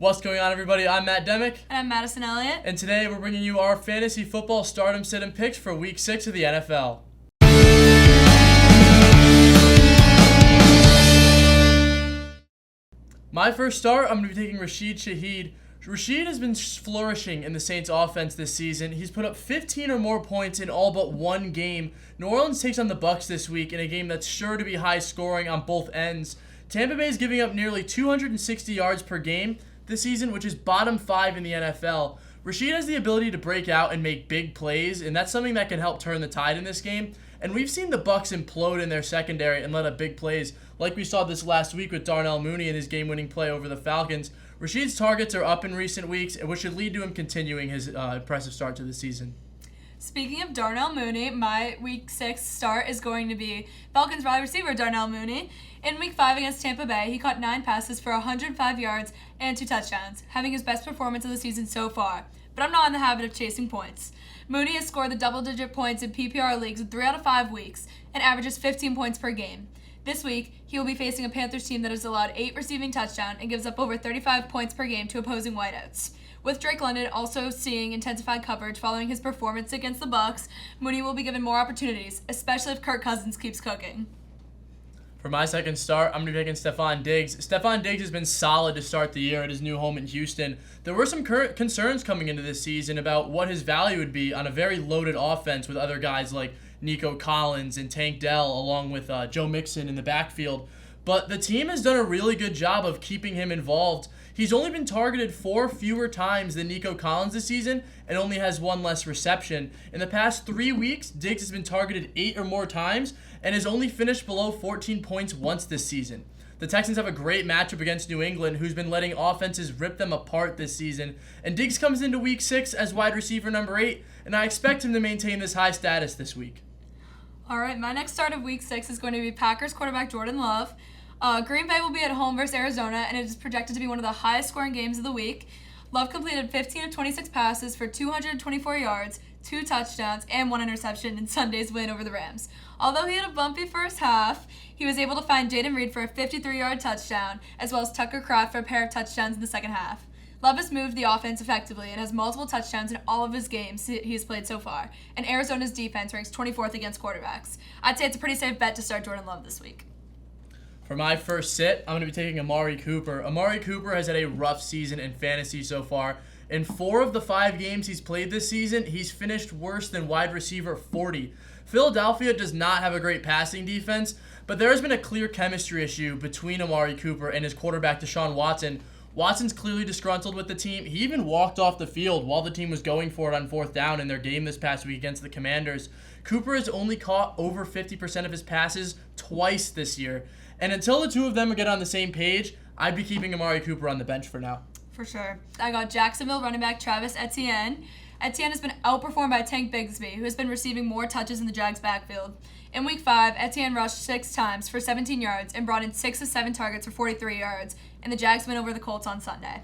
What's going on, everybody? I'm Matt Dimech. And I'm Madison Elliott. And today we're bringing you our fantasy football stardom sit-and picks for Week 6 of the NFL. My first start, I'm going to be taking Rashid Shaheed. Rashid has been flourishing in the Saints offense this season. He's put up 15 or more points in all but one game. New Orleans takes on the Bucs this week in a game that's sure to be high scoring on both ends. Tampa Bay is giving up nearly 260 yards per game this season, which is bottom 5 in the NFL. Rashid has the ability to break out and make big plays, and that's something that can help turn the tide in this game. And we've seen the Bucs implode in their secondary and let up big plays, like we saw this last week with Darnell Mooney and his game-winning play over the Falcons. Rashid's targets are up in recent weeks, which should lead to him continuing his impressive start to the season. Speaking of Darnell Mooney, my Week 6 start is going to be Falcons wide receiver Darnell Mooney. In Week 5 against Tampa Bay, he caught 9 passes for 105 yards and 2 touchdowns, having his best performance of the season so far. But I'm not in the habit of chasing points. Mooney has scored the double-digit points in PPR leagues in 3 out of 5 weeks and averages 15 points per game. This week, he will be facing a Panthers team that has allowed 8 receiving touchdowns and gives up over 35 points per game to opposing wideouts. With Drake London also seeing intensified coverage following his performance against the Bucs, Mooney will be given more opportunities, especially if Kirk Cousins keeps cooking. For my second start, I'm going to be taking Stefan Diggs. Stefan Diggs has been solid to start the year at his new home in Houston. There were some concerns coming into this season about what his value would be on a very loaded offense with other guys like Nico Collins and Tank Dell, along with Joe Mixon in the backfield. But the team has done a really good job of keeping him involved. He's only been targeted 4 fewer times than Nico Collins this season and only has 1 less reception. In the past 3 weeks, Diggs has been targeted 8 or more times and has only finished below 14 points once this season. The Texans have a great matchup against New England, who's been letting offenses rip them apart this season. And Diggs comes into Week 6 as wide receiver number 8, and I expect him to maintain this high status this week. All right, my next start of Week 6 is going to be Packers quarterback Jordan Love. Green Bay will be at home versus Arizona, and it is projected to be one of the highest scoring games of the week. Love completed 15 of 26 passes for 224 yards, 2 touchdowns, and 1 interception in Sunday's win over the Rams. Although he had a bumpy first half, he was able to find Jaden Reed for a 53-yard touchdown, as well as Tucker Kraft for a pair of touchdowns in the second half. Love has moved the offense effectively and has multiple touchdowns in all of his games he has played so far, and Arizona's defense ranks 24th against quarterbacks. I'd say it's a pretty safe bet to start Jordan Love this week. For my first sit, I'm going to be taking Amari Cooper. Amari Cooper has had a rough season in fantasy so far. In 4 of the 5 games he's played this season, he's finished worse than wide receiver 40. Philadelphia does not have a great passing defense, but there has been a clear chemistry issue between Amari Cooper and his quarterback Deshaun Watson. Watson's clearly disgruntled with the team. He even walked off the field while the team was going for it on 4th down in their game this past week against the Commanders. Cooper has only caught over 50% of his passes twice this year. And until the two of them get on the same page, I'd be keeping Amari Cooper on the bench for now. For sure. I got Jacksonville running back Travis Etienne. Etienne has been outperformed by Tank Bigsby, who has been receiving more touches in the Jags' backfield. In Week 5, Etienne rushed 6 times for 17 yards and brought in 6 of 7 targets for 43 yards, and the Jags win over the Colts on Sunday.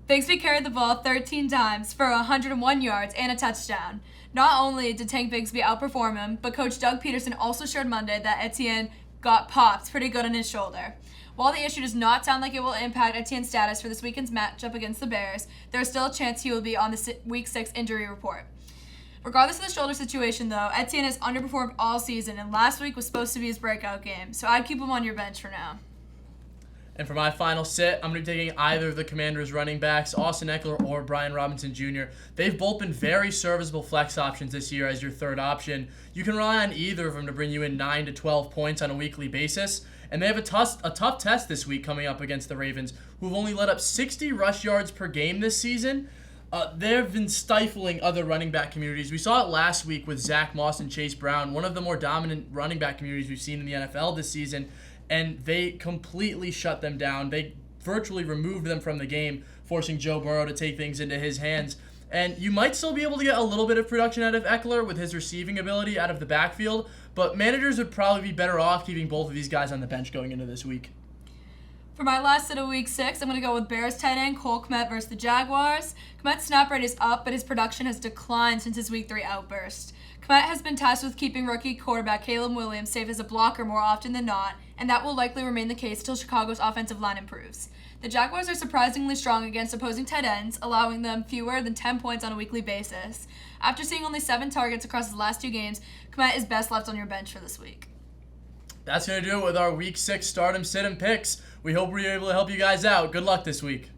Bigsby carried the ball 13 times for 101 yards and a touchdown. Not only did Tank Bigsby outperform him, but Coach Doug Peterson also showed Monday that Etienne got popped pretty good on his shoulder. While the issue does not sound like it will impact Etienne's status for this weekend's matchup against the Bears, there is still a chance he will be on the Week 6 injury report. Regardless of the shoulder situation, though, Etienne has underperformed all season, and last week was supposed to be his breakout game, so I'd keep him on your bench for now. And for my final sit, I'm going to be taking either of the Commanders' running backs, Austin Eckler or Brian Robinson Jr. They've both been very serviceable flex options this year as your third option. You can rely on either of them to bring you in 9 to 12 points on a weekly basis. And they have a tough test this week coming up against the Ravens, who've only let up 60 rush yards per game this season. They've been stifling other running back communities. We saw it last week with Zach Moss and Chase Brown, one of the more dominant running back communities we've seen in the NFL this season, and they completely shut them down. They virtually removed them from the game, forcing Joe Burrow to take things into his hands. And you might still be able to get a little bit of production out of Eckler with his receiving ability out of the backfield, but managers would probably be better off keeping both of these guys on the bench going into this week. For my last sit of Week 6, I'm going to go with Bears tight end Cole Kmet versus the Jaguars. Kmet's snap rate is up, but his production has declined since his Week 3 outburst. Kmet has been tasked with keeping rookie quarterback Caleb Williams safe as a blocker more often than not, and that will likely remain the case until Chicago's offensive line improves. The Jaguars are surprisingly strong against opposing tight ends, allowing them fewer than 10 points on a weekly basis. After seeing only 7 targets across his last 2 games, Kmet is best left on your bench for this week. That's going to do it with our Week 6 Stardom Sit 'em picks. We hope we were able to help you guys out. Good luck this week.